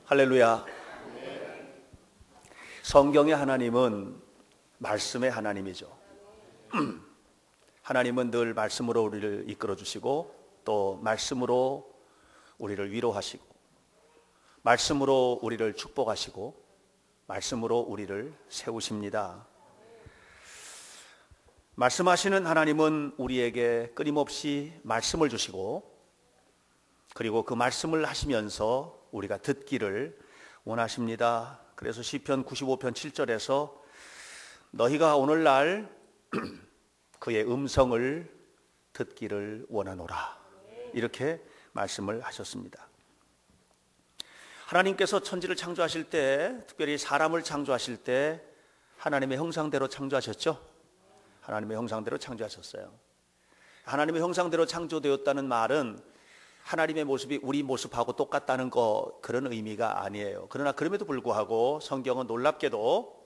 할렐루야. 성경의 하나님은 말씀의 하나님이죠. 하나님은 늘 말씀으로 우리를 이끌어 주시고 또 말씀으로 우리를 위로하시고 말씀으로 우리를 축복하시고 말씀으로 우리를 세우십니다. 말씀하시는 하나님은 우리에게 끊임없이 말씀을 주시고 그리고 그 말씀을 하시면서 우리가 듣기를 원하십니다. 그래서 시편 95편 7절에서 너희가 오늘날 그의 음성을 듣기를 원하노라, 이렇게 말씀을 하셨습니다. 하나님께서 천지를 창조하실 때, 특별히 사람을 창조하실 때 하나님의 형상대로 창조하셨죠. 하나님의 형상대로 창조하셨어요. 하나님의 형상대로 창조되었다는 말은 하나님의 모습이 우리 모습하고 똑같다는 그런 의미가 아니에요. 그러나 그럼에도 불구하고 성경은 놀랍게도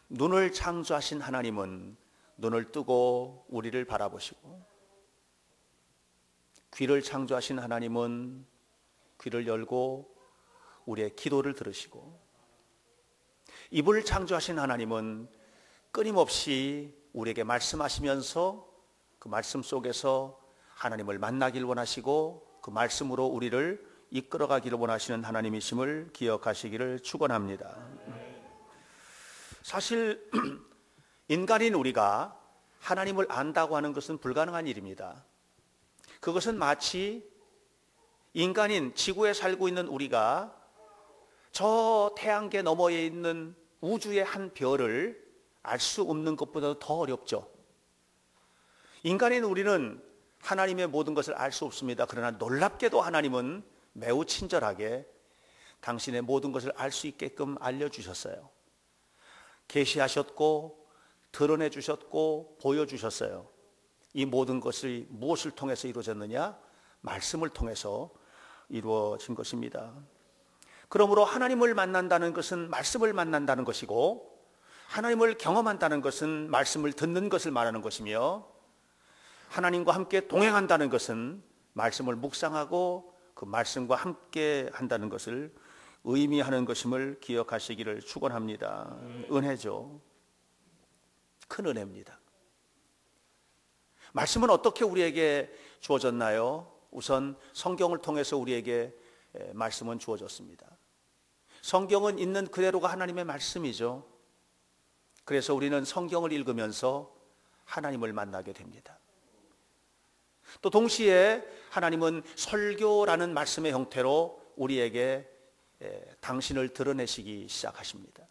눈을 창조하신 하나님은 눈을 뜨고 우리를 바라보시고, 귀를 창조하신 하나님은 귀를 열고 우리의 기도를 들으시고, 입을 창조하신 하나님은 끊임없이 우리에게 말씀하시면서 그 말씀 속에서 하나님을 만나길 원하시고 그 말씀으로 우리를 이끌어가기를 원하시는 하나님이심을 기억하시기를 축원합니다. 사실 인간인 우리가 하나님을 안다고 하는 것은 불가능한 일입니다. 그것은 마치 인간인 지구에 살고 있는 우리가 저 태양계 너머에 있는 우주의 한 별을 알 수 없는 것보다 더 어렵죠. 인간인 우리는 하나님의 모든 것을 알 수 없습니다. 그러나 놀랍게도 하나님은 매우 친절하게 당신의 모든 것을 알 수 있게끔 알려주셨어요. 계시하셨고 드러내 주셨고 보여주셨어요. 이 모든 것이 무엇을 통해서 이루어졌느냐? 말씀을 통해서 이루어진 것입니다. 그러므로 하나님을 만난다는 것은 말씀을 만난다는 것이고, 하나님을 경험한다는 것은 말씀을 듣는 것을 말하는 것이며, 하나님과 함께 동행한다는 것은 말씀을 묵상하고 그 말씀과 함께 한다는 것을 의미하는 것임을 기억하시기를 축원합니다. 은혜죠. 큰 은혜입니다. 말씀은 어떻게 우리에게 주어졌나요? 우선 성경을 통해서 우리에게 말씀은 주어졌습니다. 성경은 있는 그대로가 하나님의 말씀이죠. 그래서 우리는 성경을 읽으면서 하나님을 만나게 됩니다. 또 동시에 하나님은 설교라는 말씀의 형태로 우리에게 당신을 드러내시기 시작하십니다.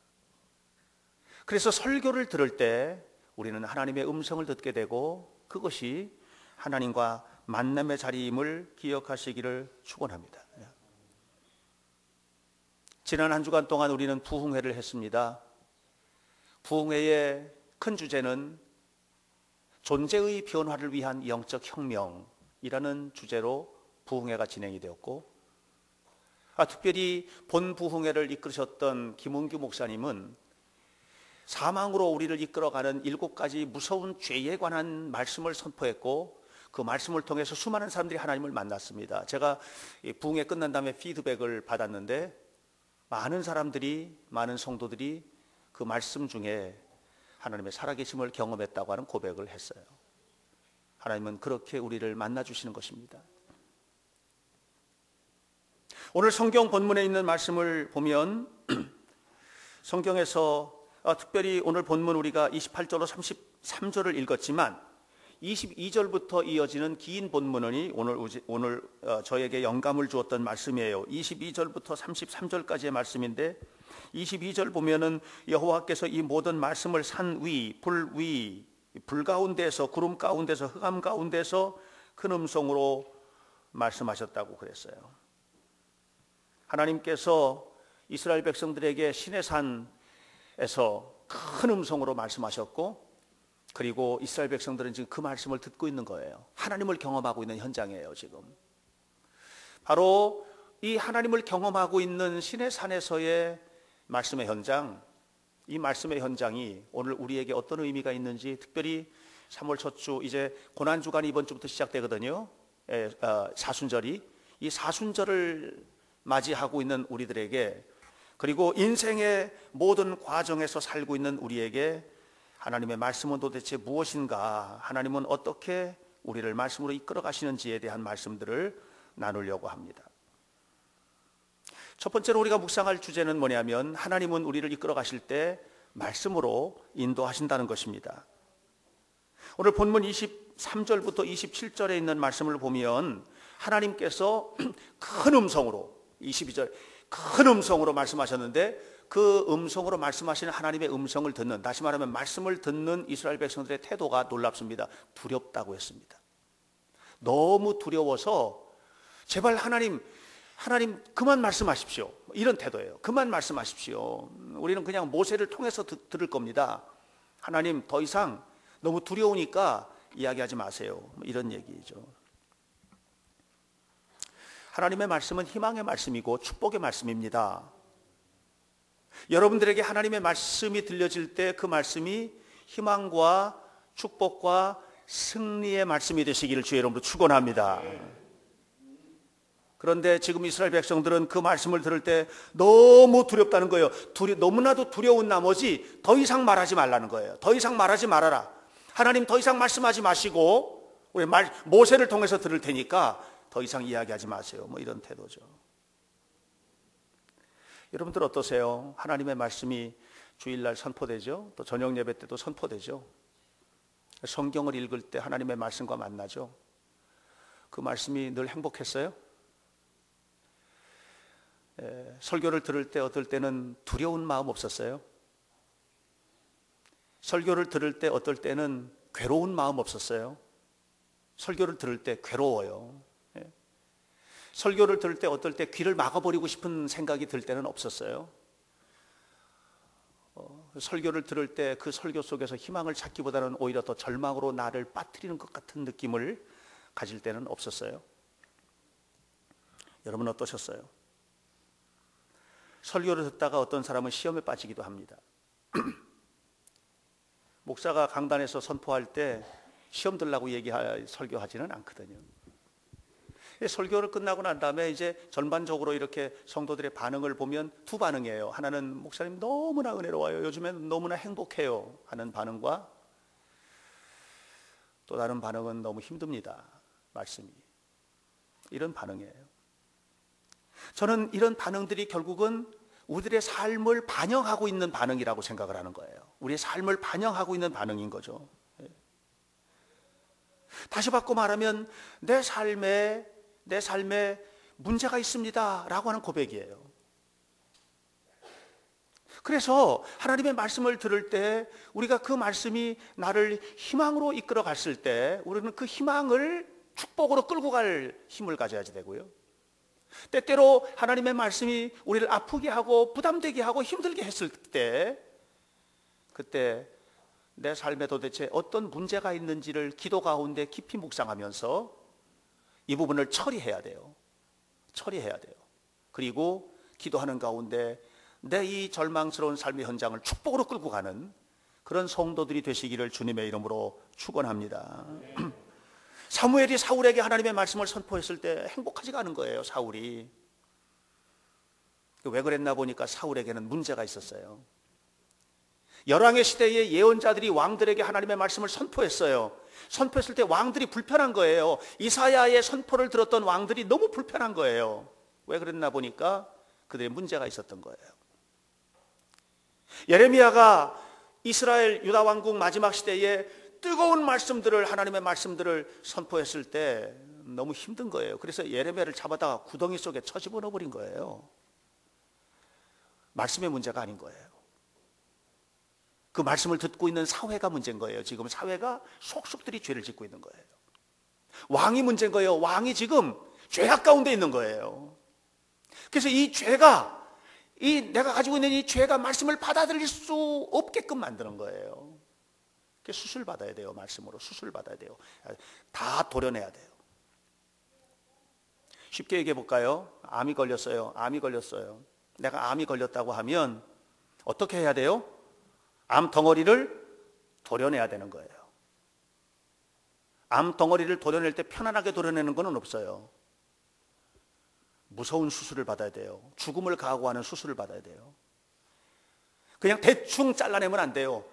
그래서 설교를 들을 때 우리는 하나님의 음성을 듣게 되고 그것이 하나님과 만남의 자리임을 기억하시기를 축원합니다. 지난 한 주간 동안 우리는 부흥회를 했습니다. 부흥회의 큰 주제는 존재의 변화를 위한 영적 혁명이라는 주제로 부흥회가 진행이 되었고, 특별히 본 부흥회를 이끌으셨던 김은규 목사님은 사망으로 우리를 이끌어가는 7가지 무서운 죄에 관한 말씀을 선포했고, 그 말씀을 통해서 수많은 사람들이 하나님을 만났습니다. 제가 부흥회 끝난 다음에 피드백을 받았는데 많은 사람들이, 많은 성도들이 그 말씀 중에 하나님의 살아계심을 경험했다고 하는 고백을 했어요. 하나님은 그렇게 우리를 만나주시는 것입니다. 오늘 성경 본문에 있는 말씀을 보면 성경에서 특별히 오늘 본문 우리가 28절로 33절을 읽었지만 22절부터 이어지는 긴 본문이 오늘 저에게 영감을 주었던 말씀이에요. 22절부터 33절까지의 말씀인데 22절 보면은 여호와께서 이 모든 말씀을 산 위, 불 위, 불 가운데서, 구름 가운데서, 흑암 가운데서 큰 음성으로 말씀하셨다고 그랬어요. 하나님께서 이스라엘 백성들에게 시내 산에서 큰 음성으로 말씀하셨고, 그리고 이스라엘 백성들은 지금 그 말씀을 듣고 있는 거예요. 하나님을 경험하고 있는 현장이에요. 지금 바로 이 하나님을 경험하고 있는 시내 산에서의 말씀의 현장, 이 말씀의 현장이 오늘 우리에게 어떤 의미가 있는지, 특별히 3월 첫 주 이제 고난주간이 이번 주부터 시작되거든요. 사순절이, 이 사순절을 맞이하고 있는 우리들에게, 그리고 인생의 모든 과정에서 살고 있는 우리에게 하나님의 말씀은 도대체 무엇인가, 하나님은 어떻게 우리를 말씀으로 이끌어 가시는지에 대한 말씀들을 나누려고 합니다. 첫 번째로 우리가 묵상할 주제는 뭐냐면, 하나님은 우리를 이끌어 가실 때 말씀으로 인도하신다는 것입니다. 오늘 본문 23절부터 27절에 있는 말씀을 보면 하나님께서 큰 음성으로, 22절 큰 음성으로 말씀하셨는데, 그 음성으로 말씀하시는 하나님의 음성을 듣는, 다시 말하면 말씀을 듣는 이스라엘 백성들의 태도가 놀랍습니다. 두렵다고 했습니다. 너무 두려워서 제발 하나님 그만 말씀하십시오, 이런 태도예요. 그만 말씀하십시오. 우리는 그냥 모세를 통해서 들을 겁니다. 하나님 더 이상 너무 두려우니까 이야기하지 마세요, 이런 얘기죠. 하나님의 말씀은 희망의 말씀이고 축복의 말씀입니다. 여러분들에게 하나님의 말씀이 들려질 때 그 말씀이 희망과 축복과 승리의 말씀이 되시기를 주의 이름으로 축원합니다. 그런데 지금 이스라엘 백성들은 그 말씀을 들을 때 너무 두렵다는 거예요. 너무나도 두려운 나머지 더 이상 말하지 말라는 거예요. 더 이상 말하지 말아라. 하나님 더 이상 말씀하지 마시고 우리 모세를 통해서 들을 테니까 더 이상 이야기하지 마세요, 이런 태도죠. 여러분들 어떠세요? 하나님의 말씀이 주일날 선포되죠. 또 저녁 예배 때도 선포되죠. 성경을 읽을 때 하나님의 말씀과 만나죠. 그 말씀이 늘 행복했어요? 설교를 들을 때 어떨 때는 두려운 마음 없었어요? 설교를 들을 때 어떨 때는 괴로운 마음 없었어요? 설교를 들을 때 괴로워요. 설교를 들을 때 어떨 때 귀를 막아버리고 싶은 생각이 들 때는 없었어요? 설교를 들을 때 그 설교 속에서 희망을 찾기보다는 오히려 더 절망으로 나를 빠뜨리는 것 같은 느낌을 가질 때는 없었어요? 여러분 어떠셨어요? 설교를 듣다가 어떤 사람은 시험에 빠지기도 합니다. 목사가 강단에서 선포할 때 시험 들라고 설교하지는 않거든요. 설교를 끝나고 난 다음에 이제 전반적으로 이렇게 성도들의 반응을 보면 두 반응이에요. 하나는 목사님 너무나 은혜로워요, 요즘엔 너무나 행복해요 하는 반응과, 또 다른 반응은 너무 힘듭니다, 말씀이, 이런 반응이에요. 저는 이런 반응들이 결국은 우리들의 삶을 반영하고 있는 반응이라고 생각을 하는 거예요. 우리의 삶을 반영하고 있는 반응인 거죠. 다시 바꿔 말하면 내 삶에 문제가 있습니다 라고 하는 고백이에요. 그래서 하나님의 말씀을 들을 때 우리가 그 말씀이 나를 희망으로 이끌어 갔을 때 우리는 그 희망을 축복으로 끌고 갈 힘을 가져야지 되고요. 때때로 하나님의 말씀이 우리를 아프게 하고 부담되게 하고 힘들게 했을 때, 그때 내 삶에 도대체 어떤 문제가 있는지를 기도 가운데 깊이 묵상하면서 이 부분을 처리해야 돼요. 그리고 기도하는 가운데 내 이 절망스러운 삶의 현장을 축복으로 끌고 가는 그런 성도들이 되시기를 주님의 이름으로 축원합니다. 사무엘이 사울에게 하나님의 말씀을 선포했을 때 행복하지가 않은 거예요, 사울이. 왜 그랬나 보니까 사울에게는 문제가 있었어요. 열왕의 시대의 예언자들이 왕들에게 하나님의 말씀을 선포했어요. 선포했을 때 왕들이 불편한 거예요. 이사야의 선포를 들었던 왕들이 너무 불편한 거예요. 왜 그랬나 보니까 그들의 문제가 있었던 거예요. 예레미야가 이스라엘 유다 왕국 마지막 시대에 뜨거운 말씀들을, 하나님의 말씀들을 선포했을 때 너무 힘든 거예요. 그래서 예레미야를 잡아다가 구덩이 속에 쳐집어 넣어버린 거예요. 말씀의 문제가 아닌 거예요. 그 말씀을 듣고 있는 사회가 문제인 거예요. 지금 사회가 속속들이 죄를 짓고 있는 거예요. 왕이 문제인 거예요. 왕이 지금 죄악 가운데 있는 거예요. 그래서 이 죄가, 내가 가지고 있는 이 죄가 말씀을 받아들일 수 없게끔 만드는 거예요. 수술 받아야 돼요. 말씀으로 수술 받아야 돼요. 다 도려내야 돼요. 쉽게 얘기해 볼까요? 암이 걸렸어요. 내가 암이 걸렸다고 하면 어떻게 해야 돼요? 암 덩어리를 도려내야 되는 거예요. 암 덩어리를 도려낼 때 편안하게 도려내는 건 없어요. 무서운 수술을 받아야 돼요. 죽음을 각오하는 수술을 받아야 돼요. 그냥 대충 잘라내면 안 돼요.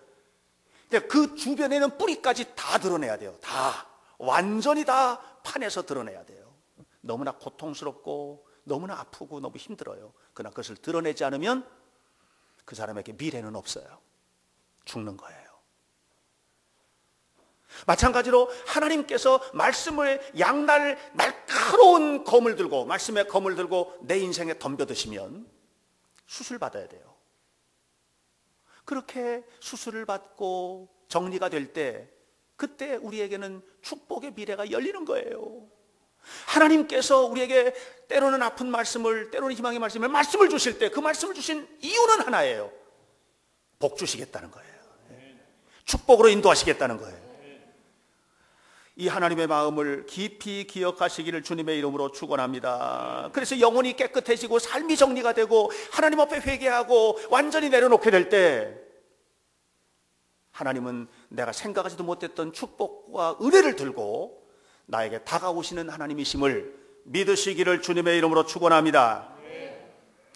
그 주변에 있는 뿌리까지 다 드러내야 돼요. 다 완전히 다 파내서 드러내야 돼요. 너무나 고통스럽고 너무나 아프고 너무 힘들어요. 그러나 그것을 드러내지 않으면 그 사람에게 미래는 없어요. 죽는 거예요. 마찬가지로 하나님께서 말씀을 양날 날카로운 검을 들고, 말씀의 검을 들고 내 인생에 덤벼드시면 수술 받아야 돼요. 그렇게 수술을 받고 정리가 될 때, 그때 우리에게는 축복의 미래가 열리는 거예요. 하나님께서 우리에게 때로는 아픈 말씀을, 때로는 희망의 말씀을 주실 때 그 말씀을 주신 이유는 하나예요. 복 주시겠다는 거예요. 축복으로 인도하시겠다는 거예요. 이 하나님의 마음을 깊이 기억하시기를 주님의 이름으로 축원합니다. 그래서 영혼이 깨끗해지고 삶이 정리가 되고 하나님 앞에 회개하고 완전히 내려놓게 될 때, 하나님은 내가 생각하지도 못했던 축복과 은혜를 들고 나에게 다가오시는 하나님이심을 믿으시기를 주님의 이름으로 축원합니다.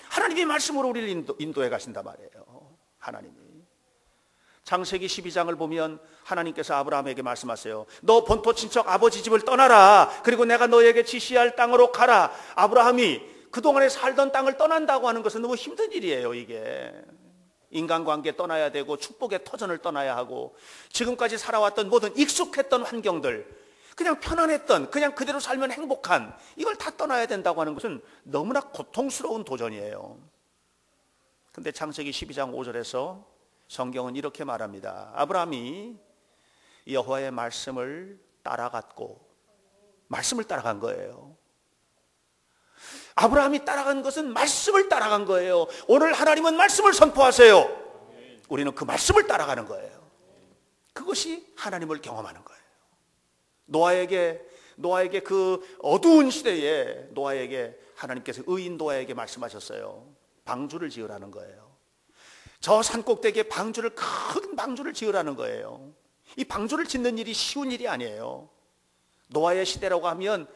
하나님이 말씀으로 우리를 인도해 가신단 말이에요. 하나님이. 창세기 12장을 보면 하나님께서 아브라함에게 말씀하세요. 너 본토 친척 아버지 집을 떠나라. 그리고 내가 너에게 지시할 땅으로 가라. 아브라함이 그동안에 살던 땅을 떠난다고 하는 것은 너무 힘든 일이에요. 이게 인간관계 떠나야 되고 축복의 터전을 떠나야 하고 지금까지 살아왔던 모든 익숙했던 환경들, 그냥 편안했던, 그냥 그대로 살면 행복한, 이걸 다 떠나야 된다고 하는 것은 너무나 고통스러운 도전이에요. 근데 창세기 12장 5절에서 성경은 이렇게 말합니다. 아브라함이 여호와의 말씀을 따라갔고, 말씀을 따라간 거예요. 아브라함이 따라간 것은 말씀을 따라간 거예요. 오늘 하나님은 말씀을 선포하세요. 우리는 그 말씀을 따라가는 거예요. 그것이 하나님을 경험하는 거예요. 노아에게 그 어두운 시대에 노아에게 하나님께서 의인 노아에게 말씀하셨어요. 방주를 지으라는 거예요. 저 산꼭대기에 큰 방주를 지으라는 거예요. 이 방주를 짓는 일이 쉬운 일이 아니에요. 노아의 시대라고 하면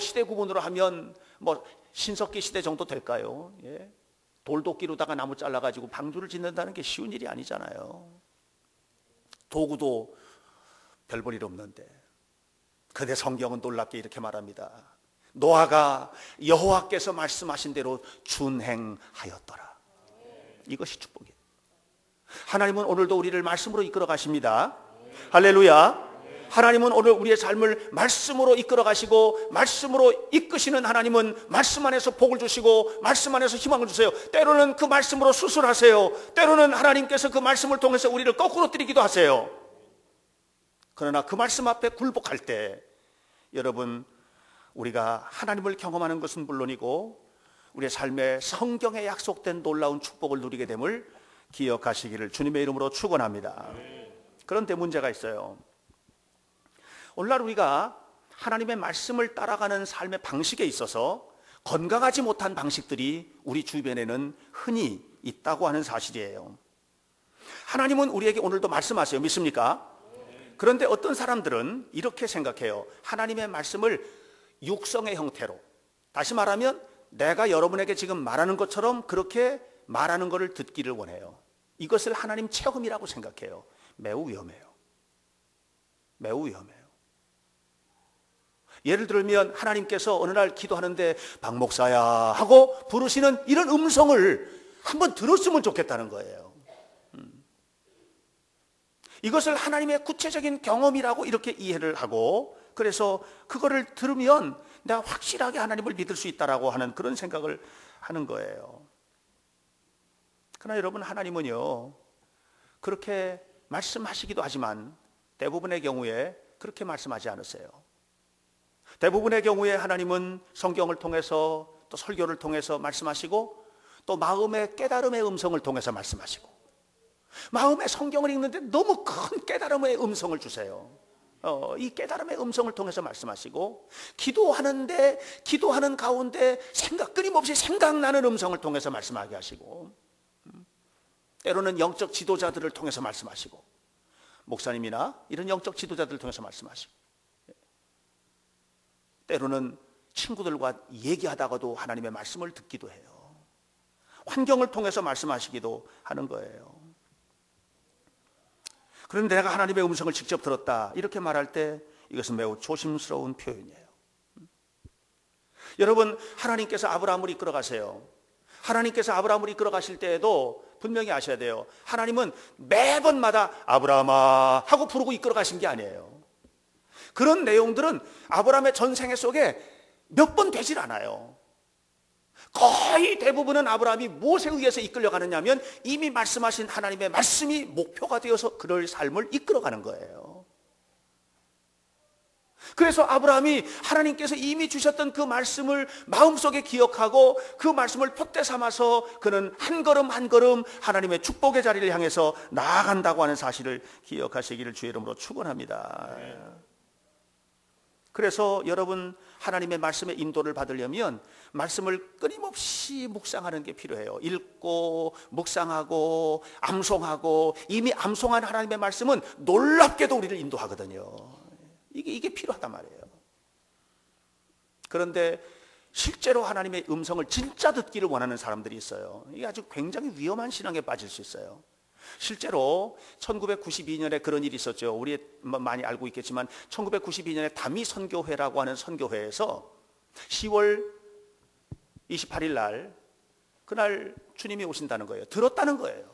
시대 구분으로 하면 신석기 시대 정도 될까요? 예? 돌도끼로다가 나무 잘라가지고 방주를 짓는다는 게 쉬운 일이 아니잖아요. 도구도 별 볼 일 없는데. 그런데 성경은 놀랍게 이렇게 말합니다. 노아가 여호와께서 말씀하신 대로 준행하였더라. 이것이 축복이에요. 하나님은 오늘도 우리를 말씀으로 이끌어 가십니다. 할렐루야. 하나님은 오늘 우리의 삶을 말씀으로 이끌어 가시고, 말씀으로 이끄시는 하나님은 말씀 안에서 복을 주시고 말씀 안에서 희망을 주세요. 때로는 그 말씀으로 수술하세요. 때로는 하나님께서 그 말씀을 통해서 우리를 거꾸로 뜨리기도 하세요. 그러나 그 말씀 앞에 굴복할 때, 여러분, 우리가 하나님을 경험하는 것은 물론이고 우리의 삶에 성경에 약속된 놀라운 축복을 누리게 됨을 기억하시기를 주님의 이름으로 축원합니다. 그런데 문제가 있어요. 오늘날 우리가 하나님의 말씀을 따라가는 삶의 방식에 있어서 건강하지 못한 방식들이 우리 주변에는 흔히 있다고 하는 사실이에요. 하나님은 우리에게 오늘도 말씀하세요. 믿습니까? 그런데 어떤 사람들은 이렇게 생각해요. 하나님의 말씀을 육성의 형태로, 다시 말하면 내가 여러분에게 지금 말하는 것처럼 그렇게 말하는 것을 듣기를 원해요. 이것을 하나님 체험이라고 생각해요. 매우 위험해요. 매우 위험해요. 예를 들면 하나님께서 어느 날 기도하는데 박 목사야 하고 부르시는 이런 음성을 한번 들었으면 좋겠다는 거예요. 이것을 하나님의 구체적인 경험이라고 이렇게 이해를 하고, 그래서 그거를 들으면 내가 확실하게 하나님을 믿을 수 있다라고 하는 그런 생각을 하는 거예요. 그러나 여러분, 하나님은요 그렇게 말씀하시기도 하지만 대부분의 경우에 그렇게 말씀하지 않으세요. 대부분의 경우에 하나님은 성경을 통해서, 또 설교를 통해서 말씀하시고, 또 마음의 깨달음의 음성을 통해서 말씀하시고, 마음의 성경을 읽는데 너무 큰 깨달음의 음성을 주세요. 이 깨달음의 음성을 통해서 말씀하시고, 기도하는데 기도하는 가운데 끊임없이 생각나는 음성을 통해서 말씀하게 하시고, 때로는 영적 지도자들을 통해서 말씀하시고, 목사님이나 이런 영적 지도자들을 통해서 말씀하시고, 때로는 친구들과 얘기하다가도 하나님의 말씀을 듣기도 해요. 환경을 통해서 말씀하시기도 하는 거예요. 그런데 내가 하나님의 음성을 직접 들었다 이렇게 말할 때 이것은 매우 조심스러운 표현이에요. 여러분, 하나님께서 아브라함을 이끌어 가세요. 하나님께서 아브라함을 이끌어 가실 때에도 분명히 아셔야 돼요. 하나님은 매번마다 아브라함아 하고 부르고 이끌어 가신 게 아니에요. 그런 내용들은 아브라함의 전생애 속에 몇 번 되질 않아요. 거의 대부분은 아브라함이 무엇에 의해서 이끌려가느냐 하면 이미 말씀하신 하나님의 말씀이 목표가 되어서 그럴 삶을 이끌어가는 거예요. 그래서 아브라함이 하나님께서 이미 주셨던 그 말씀을 마음속에 기억하고 그 말씀을 표대 삼아서 그는 한 걸음 한 걸음 하나님의 축복의 자리를 향해서 나아간다고 하는 사실을 기억하시기를 주의 이름으로 축원합니다. 그래서 여러분, 하나님의 말씀의 인도를 받으려면 말씀을 끊임없이 묵상하는 게 필요해요. 읽고 묵상하고 암송하고, 이미 암송한 하나님의 말씀은 놀랍게도 우리를 인도하거든요. 이게 필요하단 말이에요. 그런데 실제로 하나님의 음성을 진짜 듣기를 원하는 사람들이 있어요. 이게 아주 굉장히 위험한 신앙에 빠질 수 있어요. 실제로 1992년에 그런 일이 있었죠. 우리 많이 알고 있겠지만 1992년에 다미 선교회라고 하는 선교회에서 10월 28일 날 그날 주님이 오신다는 거예요. 들었다는 거예요.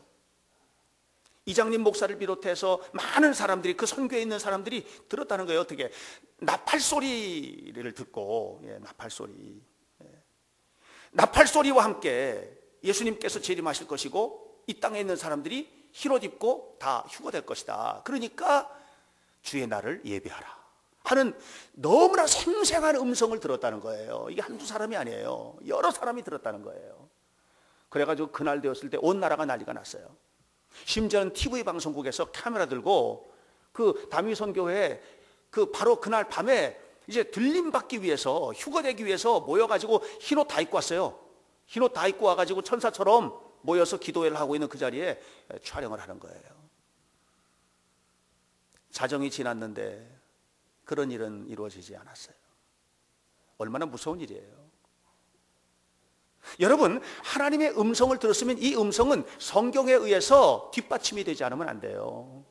이장님 목사를 비롯해서 많은 사람들이, 그 선교에 있는 사람들이 들었다는 거예요. 어떻게? 나팔 소리를 듣고, 나팔 소리와 함께 예수님께서 재림하실 것이고 이 땅에 있는 사람들이 흰옷 입고 다 휴거될 것이다. 그러니까 주의 날을 예배하라 하는 너무나 생생한 음성을 들었다는 거예요. 이게 한두 사람이 아니에요. 여러 사람이 들었다는 거예요. 그래가지고 그날 되었을 때 온 나라가 난리가 났어요. 심지어는 TV 방송국에서 카메라 들고 그 다미선교회에 바로 그날 밤에 이제 들림받기 위해서, 휴거되기 위해서 모여가지고 흰옷 다 입고 왔어요. 흰옷 다 입고 와가지고 천사처럼 모여서 기도회를 하고 있는 그 자리에 촬영을 하는 거예요. 자정이 지났는데 그런 일은 이루어지지 않았어요. 얼마나 무서운 일이에요. 여러분, 하나님의 음성을 들었으면 이 음성은 성경에 의해서 뒷받침이 되지 않으면 안 돼요.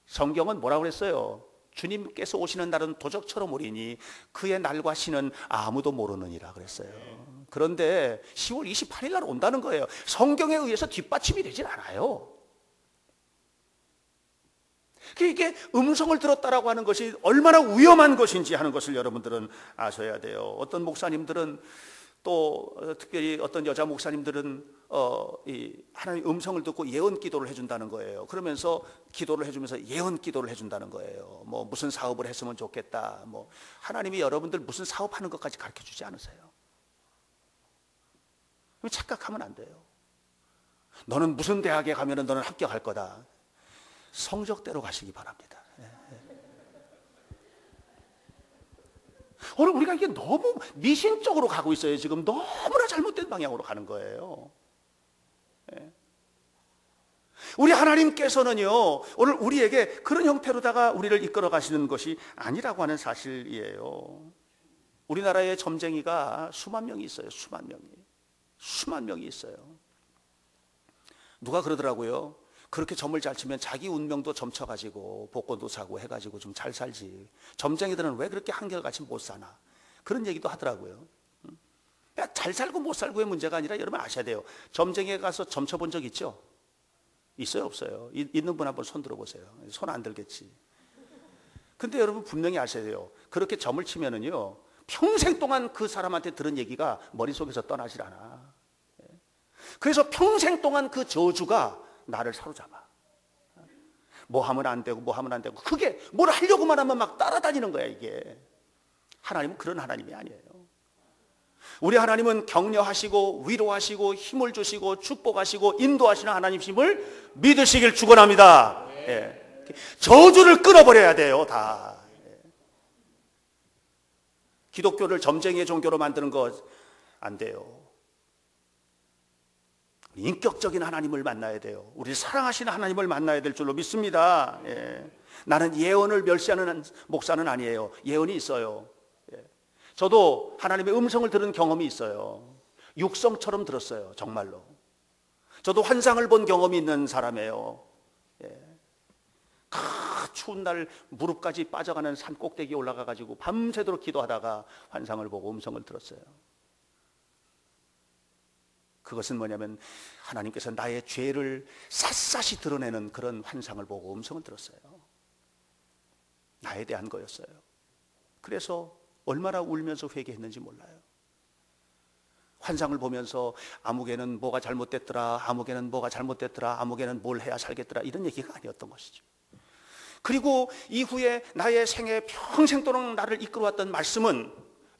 성경은 뭐라고 그랬어요? 주님께서 오시는 날은 도적처럼 오리니 그의 날과 시는 아무도 모르느니라 그랬어요. 그런데 10월 28일 날 온다는 거예요. 성경에 의해서 뒷받침이 되진 않아요. 이게 음성을 들었다라고 하는 것이 얼마나 위험한 것인지 하는 것을 여러분들은 아셔야 돼요. 어떤 목사님들은, 또 특별히 어떤 여자 목사님들은 이 하나님의 음성을 듣고 예언 기도를 해준다는 거예요. 그러면서 기도를 해주면서 예언 기도를 해준다는 거예요. 뭐 무슨 사업을 했으면 좋겠다. 뭐 하나님이 여러분들 무슨 사업하는 것까지 가르쳐 주지 않으세요. 착각하면 안 돼요. 너는 무슨 대학에 가면은 너는 합격할 거다. 성적대로 가시기 바랍니다. 오늘 우리가 이게 너무 미신적으로 가고 있어요. 지금 너무나 잘못된 방향으로 가는 거예요. 우리 하나님께서는요, 오늘 우리에게 그런 형태로다가 우리를 이끌어 가시는 것이 아니라고 하는 사실이에요. 우리나라에 점쟁이가 수만 명이 있어요. 수만 명이 있어요. 누가 그러더라고요. 그렇게 점을 잘 치면 자기 운명도 점쳐가지고 복권도 사고 해가지고 좀 잘 살지. 점쟁이들은 왜 그렇게 한결같이 못 사나. 그런 얘기도 하더라고요. 잘 살고 못 살고의 문제가 아니라 여러분 아셔야 돼요. 점쟁이에 가서 점 쳐본 적 있죠? 있어요, 없어요? 있는 분 한번 손 들어보세요. 손 안 들겠지. 근데 여러분 분명히 아셔야 돼요. 그렇게 점을 치면은요, 평생 동안 그 사람한테 들은 얘기가 머릿속에서 떠나질 않아. 그래서 평생 동안 그 저주가 나를 사로잡아. 뭐 하면 안 되고 뭐 하면 안 되고, 그게 뭘 하려고만 하면 막 따라다니는 거야. 이게 하나님은 그런 하나님이 아니에요. 우리 하나님은 격려하시고 위로하시고 힘을 주시고 축복하시고 인도하시는 하나님심을 믿으시길 축원합니다. 예. 저주를 끊어버려야 돼요. 다. 기독교를 점쟁이의 종교로 만드는 거 안 돼요. 인격적인 하나님을 만나야 돼요. 우리 사랑하시는 하나님을 만나야 될 줄로 믿습니다. 나는 예언을 멸시하는 목사는 아니에요. 예언이 있어요. 저도 하나님의 음성을 들은 경험이 있어요. 육성처럼 들었어요. 정말로. 저도 환상을 본 경험이 있는 사람이에요. 추운 날 무릎까지 빠져가는 산 꼭대기에 올라가가지고 밤새도록 기도하다가 환상을 보고 음성을 들었어요. 그것은 뭐냐면 하나님께서 나의 죄를 샅샅이 드러내는 그런 환상을 보고 음성을 들었어요. 나에 대한 거였어요. 그래서 얼마나 울면서 회개했는지 몰라요. 환상을 보면서 아무개는 뭐가 잘못됐더라, 아무개는 뭐가 잘못됐더라, 아무개는 뭘 해야 살겠더라, 이런 얘기가 아니었던 것이죠. 그리고 이후에 나의 생애 평생도록 나를 이끌어왔던 말씀은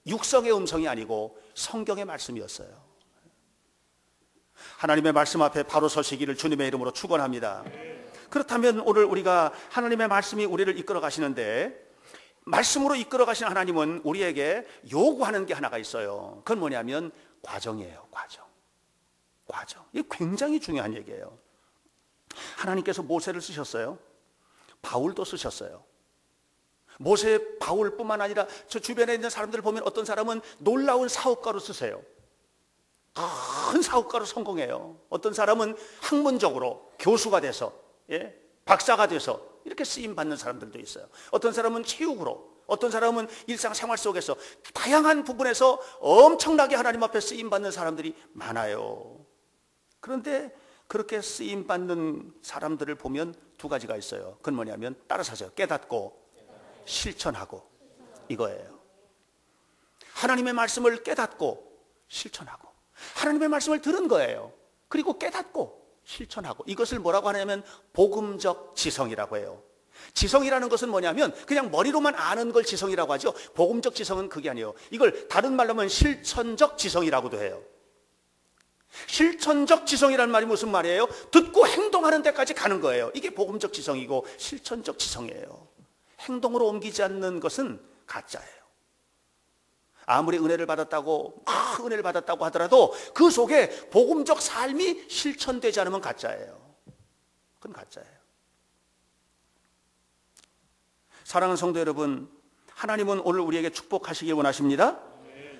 육성의 음성이 아니고 성경의 말씀이었어요. 하나님의 말씀 앞에 바로 서시기를 주님의 이름으로 축원합니다. 그렇다면 오늘 우리가 하나님의 말씀이 우리를 이끌어 가시는데, 말씀으로 이끌어 가시는 하나님은 우리에게 요구하는 게 하나가 있어요. 그건 뭐냐면 과정이에요. 과정. 이게 굉장히 중요한 얘기예요. 하나님께서 모세를 쓰셨어요. 바울도 쓰셨어요. 모세, 바울뿐만 아니라 저 주변에 있는 사람들을 보면 어떤 사람은 놀라운 사업가로 쓰세요. 큰 사업가로 성공해요. 어떤 사람은 학문적으로 교수가 돼서, 박사가 돼서 이렇게 쓰임받는 사람들도 있어요. 어떤 사람은 체육으로, 어떤 사람은 일상생활 속에서 다양한 부분에서 엄청나게 하나님 앞에 쓰임받는 사람들이 많아요. 그런데 그렇게 쓰임받는 사람들을 보면 두 가지가 있어요. 그건 뭐냐면 따라서 하세요. 깨닫고 실천하고, 이거예요. 하나님의 말씀을 깨닫고 실천하고, 하나님의 말씀을 들은 거예요. 그리고 깨닫고 실천하고, 이것을 뭐라고 하냐면 복음적 지성이라고 해요. 지성이라는 것은 뭐냐면 그냥 머리로만 아는 걸 지성이라고 하죠. 복음적 지성은 그게 아니에요. 이걸 다른 말로 하면 실천적 지성이라고도 해요. 실천적 지성이라는 말이 무슨 말이에요? 듣고 행동하는 데까지 가는 거예요. 이게 복음적 지성이고 실천적 지성이에요. 행동으로 옮기지 않는 것은 가짜예요. 아무리 은혜를 받았다고 하더라도 그 속에 복음적 삶이 실천되지 않으면 가짜예요. 그건 가짜예요. 사랑하는 성도 여러분, 하나님은 오늘 우리에게 축복하시길 원하십니다.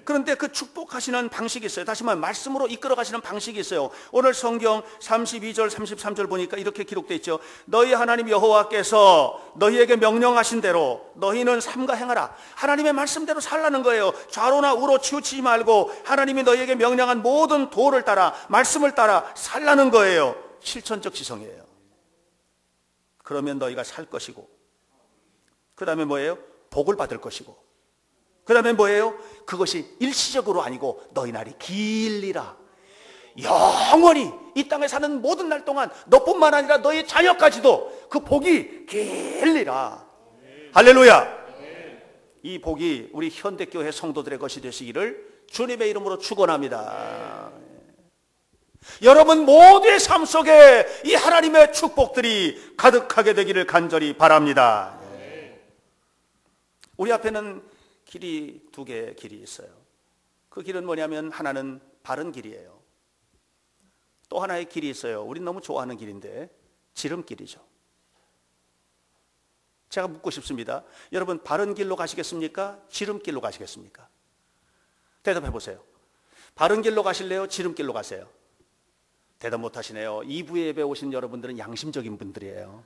그런데 그 축복하시는 방식이 있어요. 다시 말하면 말씀으로 이끌어 가시는 방식이 있어요. 오늘 성경 32절 33절 보니까 이렇게 기록되어 있죠. 너희 하나님 여호와께서 너희에게 명령하신 대로 너희는 삼가 행하라. 하나님의 말씀대로 살라는 거예요. 좌로나 우로 치우치지 말고 하나님이 너희에게 명령한 모든 도를 따라, 말씀을 따라 살라는 거예요. 실천적 지성이에요. 그러면 너희가 살 것이고, 그 다음에 뭐예요? 복을 받을 것이고, 그 다음에 뭐예요? 그것이 일시적으로 아니고 너희 날이 길리라. 영원히 이 땅에 사는 모든 날 동안 너뿐만 아니라 너희 자녀까지도 그 복이 길리라. 할렐루야. 이 복이 우리 현대교회 성도들의 것이 되시기를 주님의 이름으로 축원합니다. 여러분 모두의 삶 속에 이 하나님의 축복들이 가득하게 되기를 간절히 바랍니다. 우리 앞에는 길이 두 개의 길이 있어요. 그 길은 뭐냐면 하나는 바른 길이에요. 또 하나의 길이 있어요. 우린 너무 좋아하는 길인데 지름길이죠. 제가 묻고 싶습니다. 여러분 바른 길로 가시겠습니까? 지름길로 가시겠습니까? 대답해 보세요. 바른 길로 가실래요? 지름길로 가세요? 대답 못 하시네요. 2부 예배 오신 여러분들은 양심적인 분들이에요.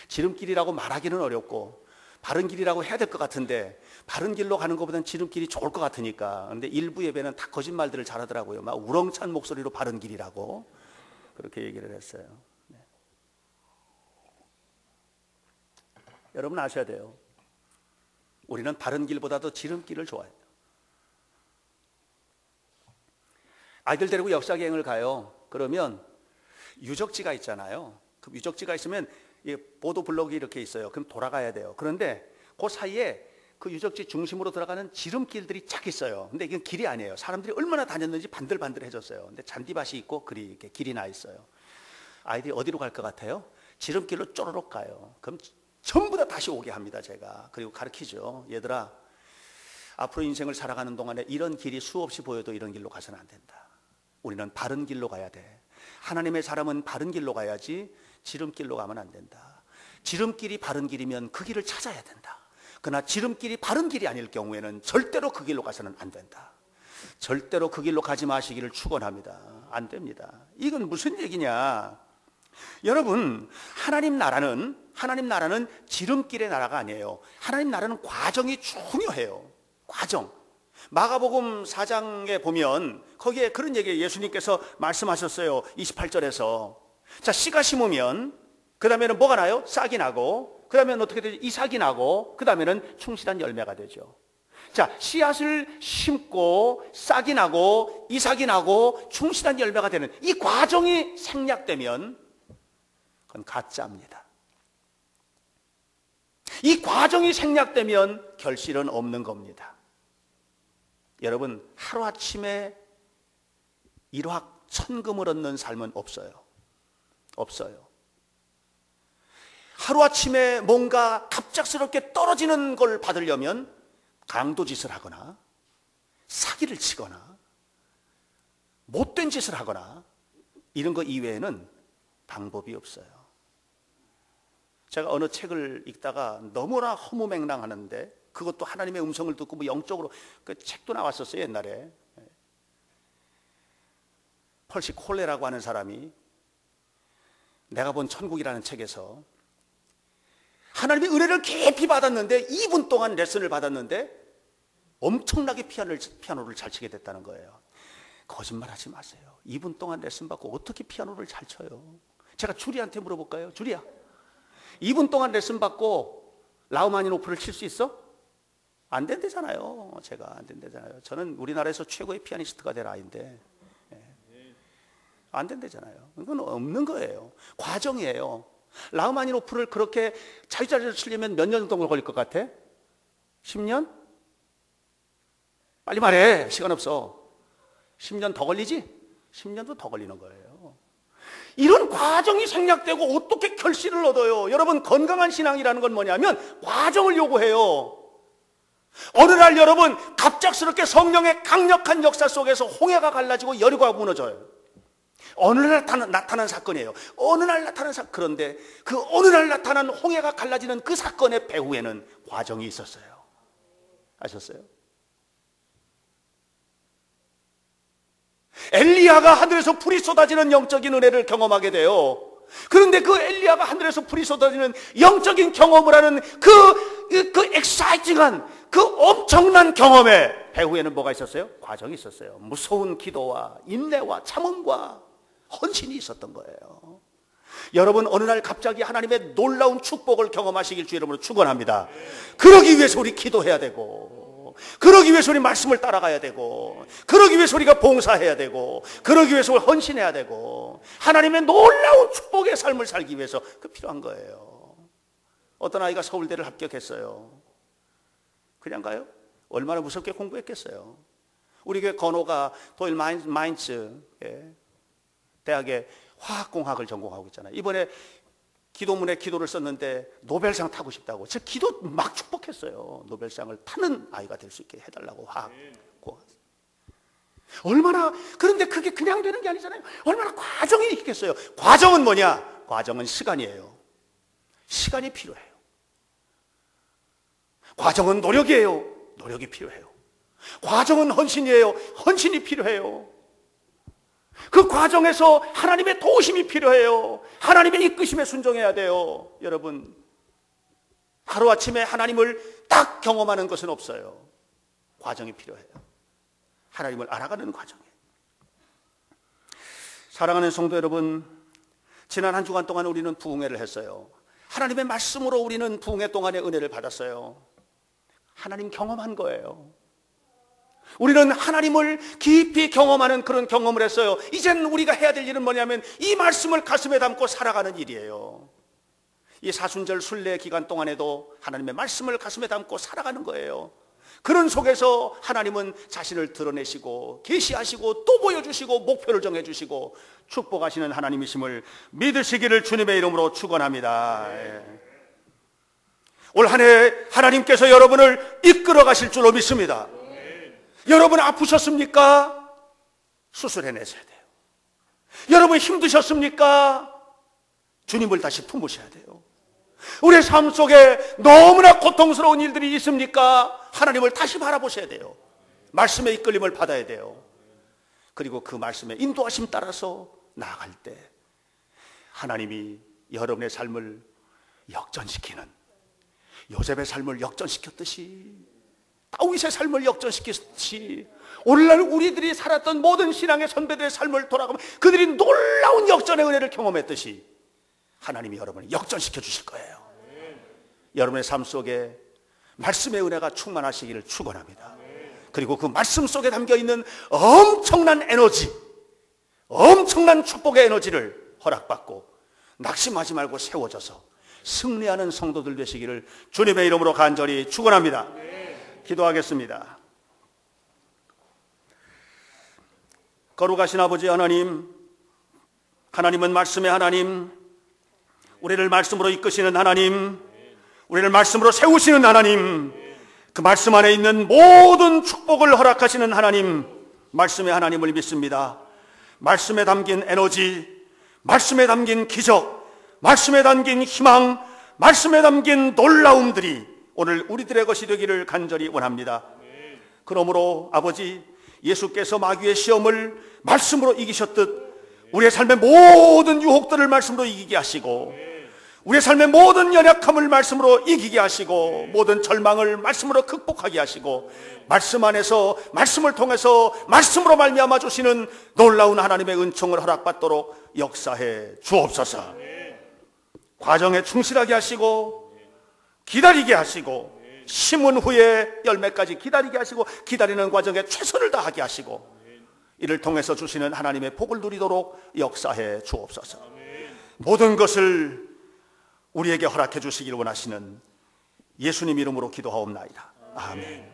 지름길이라고 말하기는 어렵고 바른 길이라고 해야 될 것 같은데 바른 길로 가는 것보다는 지름길이 좋을 것 같으니까. 그런데 일부 예배는 다 거짓말들을 잘하더라고요. 막 우렁찬 목소리로 바른 길이라고 그렇게 얘기를 했어요. 네. 여러분 아셔야 돼요. 우리는 바른 길보다도 지름길을 좋아해요. 아이들 데리고 역사여행을 가요. 그러면 유적지가 있잖아요. 그 유적지가 있으면 보도 블록이 이렇게 있어요. 그럼 돌아가야 돼요. 그런데 그 사이에 그 유적지 중심으로 들어가는 지름길들이 쫙 있어요. 근데 이건 길이 아니에요. 사람들이 얼마나 다녔는지 반들반들해졌어요. 근데 잔디밭이 있고 이렇게 길이 나 있어요. 아이들이 어디로 갈 것 같아요? 지름길로 쪼르륵 가요. 그럼 전부 다 다시 오게 합니다. 제가. 그리고 가르치죠. 얘들아, 앞으로 인생을 살아가는 동안에 이런 길이 수없이 보여도 이런 길로 가서는 안 된다. 우리는 바른 길로 가야 돼. 하나님의 사람은 바른 길로 가야지 지름길로 가면 안 된다. 지름길이 바른 길이면 그 길을 찾아야 된다. 그러나 지름길이 바른 길이 아닐 경우에는 절대로 그 길로 가서는 안 된다. 절대로 그 길로 가지 마시기를 축원합니다. 안 됩니다. 이건 무슨 얘기냐? 여러분, 하나님 나라는 지름길의 나라가 아니에요. 하나님 나라는 과정이 중요해요. 과정. 마가복음 4장에 보면 거기에 그런 얘기 예수님께서 말씀하셨어요. 28절에서. 자, 씨가 심으면 그 다음에는 뭐가 나요? 싹이 나고, 그 다음에는 어떻게 되죠? 이삭이 나고, 그 다음에는 충실한 열매가 되죠. 자, 씨앗을 심고 싹이 나고 이삭이 나고 충실한 열매가 되는 이 과정이 생략되면 그건 가짜입니다. 이 과정이 생략되면 결실은 없는 겁니다. 여러분, 하루아침에 일확천금을 얻는 삶은 없어요. 없어요. 하루아침에 뭔가 갑작스럽게 떨어지는 걸 받으려면 강도짓을 하거나 사기를 치거나 못된 짓을 하거나 이런 거 이외에는 방법이 없어요. 제가 어느 책을 읽다가 너무나 허무맹랑하는데 그것도 하나님의 음성을 듣고 뭐 영적으로 그 책도 나왔었어요. 옛날에 펄시 콜레라고 하는 사람이 내가 본 천국이라는 책에서 하나님의 은혜를 깊이 받았는데 2분 동안 레슨을 받았는데 엄청나게 피아노를 잘 치게 됐다는 거예요. 거짓말하지 마세요. 2분 동안 레슨 받고 어떻게 피아노를 잘 쳐요? 제가 주리한테 물어볼까요? 주리야, 2분 동안 레슨 받고 라흐마니노프를 칠 수 있어? 안 된대잖아요. 제가 안 된대잖아요. 저는 우리나라에서 최고의 피아니스트가 될 아이인데 안 된대잖아요. 이건 없는 거예요. 과정이에요. 라흐마니노프를 그렇게 자유자재로 치려면 몇 년 정도 걸릴 것 같아? 10년? 빨리 말해. 시간 없어. 10년 더 걸리지? 10년도 더 걸리는 거예요. 이런 과정이 생략되고 어떻게 결실을 얻어요? 여러분, 건강한 신앙이라는 건 뭐냐면 과정을 요구해요. 어느 날 여러분, 갑작스럽게 성령의 강력한 역사 속에서 홍해가 갈라지고 여리고가 무너져요. 어느 날 나타난 사건이에요. 어느 날 나타난 사건. 그런데 그 어느 날 나타난 홍해가 갈라지는 그 사건의 배후에는 과정이 있었어요. 아셨어요? 엘리야가 하늘에서 불이 쏟아지는 영적인 은혜를 경험하게 돼요. 그런데 그 엘리야가 하늘에서 불이 쏟아지는 영적인 경험을 하는 그 엑사이팅한 그 엄청난 경험의 배후에는 뭐가 있었어요? 과정이 있었어요. 무서운 기도와 인내와 참음과 헌신이 있었던 거예요. 여러분, 어느 날 갑자기 하나님의 놀라운 축복을 경험하시길 주 이름으로 축원합니다. 그러기 위해서 우리 기도해야 되고, 그러기 위해서 우리 말씀을 따라가야 되고, 그러기 위해서 우리가 봉사해야 되고, 그러기 위해서 우리 헌신해야 되고, 하나님의 놀라운 축복의 삶을 살기 위해서 그 필요한 거예요. 어떤 아이가 서울대를 합격했어요. 그냥 가요? 얼마나 무섭게 공부했겠어요. 우리 교회 건호가 도일 마인츠 대학에 화학공학을 전공하고 있잖아요. 이번에 기도문에 기도를 썼는데 노벨상 타고 싶다고. 제가 기도 막 축복했어요. 노벨상을 타는 아이가 될 수 있게 해달라고. 화학공학. 얼마나, 그런데 그게 그냥 되는 게 아니잖아요. 얼마나 과정이 있겠어요. 과정은 뭐냐? 과정은 시간이에요. 시간이 필요해요. 과정은 노력이에요. 노력이 필요해요. 과정은 헌신이에요. 헌신이 필요해요. 그 과정에서 하나님의 도우심이 필요해요. 하나님의 이끄심에 순종해야 돼요. 여러분, 하루아침에 하나님을 딱 경험하는 것은 없어요. 과정이 필요해요. 하나님을 알아가는 과정이에요. 사랑하는 성도 여러분, 지난 한 주간 동안 우리는 부흥회를 했어요. 하나님의 말씀으로 우리는 부흥회 동안의 은혜를 받았어요. 하나님 경험한 거예요. 우리는 하나님을 깊이 경험하는 그런 경험을 했어요. 이제는 우리가 해야 될 일은 뭐냐면 이 말씀을 가슴에 담고 살아가는 일이에요. 이 사순절 순례 기간 동안에도 하나님의 말씀을 가슴에 담고 살아가는 거예요. 그런 속에서 하나님은 자신을 드러내시고 계시하시고 또 보여주시고 목표를 정해주시고 축복하시는 하나님이심을 믿으시기를 주님의 이름으로 축원합니다. 올 한 해 하나님께서 여러분을 이끌어 가실 줄로 믿습니다. 여러분 아프셨습니까? 수술해내셔야 돼요. 여러분 힘드셨습니까? 주님을 다시 품으셔야 돼요. 우리의 삶 속에 너무나 고통스러운 일들이 있습니까? 하나님을 다시 바라보셔야 돼요. 말씀의 이끌림을 받아야 돼요. 그리고 그 말씀의 인도하심 따라서 나아갈 때 하나님이 여러분의 삶을 역전시키는, 요셉의 삶을 역전시켰듯이, 다윗의 삶을 역전시켰듯이, 오늘날 우리들이 살았던 모든 신앙의 선배들의 삶을 돌아가면 그들이 놀라운 역전의 은혜를 경험했듯이 하나님이 여러분을 역전시켜 주실 거예요. 여러분의 삶 속에 말씀의 은혜가 충만하시기를 축원합니다. 그리고 그 말씀 속에 담겨있는 엄청난 에너지, 엄청난 축복의 에너지를 허락받고 낙심하지 말고 세워져서 승리하는 성도들 되시기를 주님의 이름으로 간절히 축원합니다. 기도하겠습니다. 거룩하신 아버지 하나님, 하나님은 말씀의 하나님, 우리를 말씀으로 이끄시는 하나님, 우리를 말씀으로 세우시는 하나님, 그 말씀 안에 있는 모든 축복을 허락하시는 하나님, 말씀의 하나님을 믿습니다. 말씀에 담긴 에너지, 말씀에 담긴 기적, 말씀에 담긴 희망, 말씀에 담긴 놀라움들이 오늘 우리들의 것이 되기를 간절히 원합니다. 그러므로 아버지, 예수께서 마귀의 시험을 말씀으로 이기셨듯 우리의 삶의 모든 유혹들을 말씀으로 이기게 하시고, 우리의 삶의 모든 연약함을 말씀으로 이기게 하시고, 모든 절망을 말씀으로 극복하게 하시고, 말씀 안에서, 말씀을 통해서 말씀으로 말미암아 주시는 놀라운 하나님의 은총을 허락받도록 역사해 주옵소서. 과정에 충실하게 하시고, 기다리게 하시고, 심은 후에 열매까지 기다리게 하시고, 기다리는 과정에 최선을 다하게 하시고, 이를 통해서 주시는 하나님의 복을 누리도록 역사해 주옵소서. 모든 것을 우리에게 허락해 주시기를 원하시는 예수님 이름으로 기도하옵나이다. 아멘.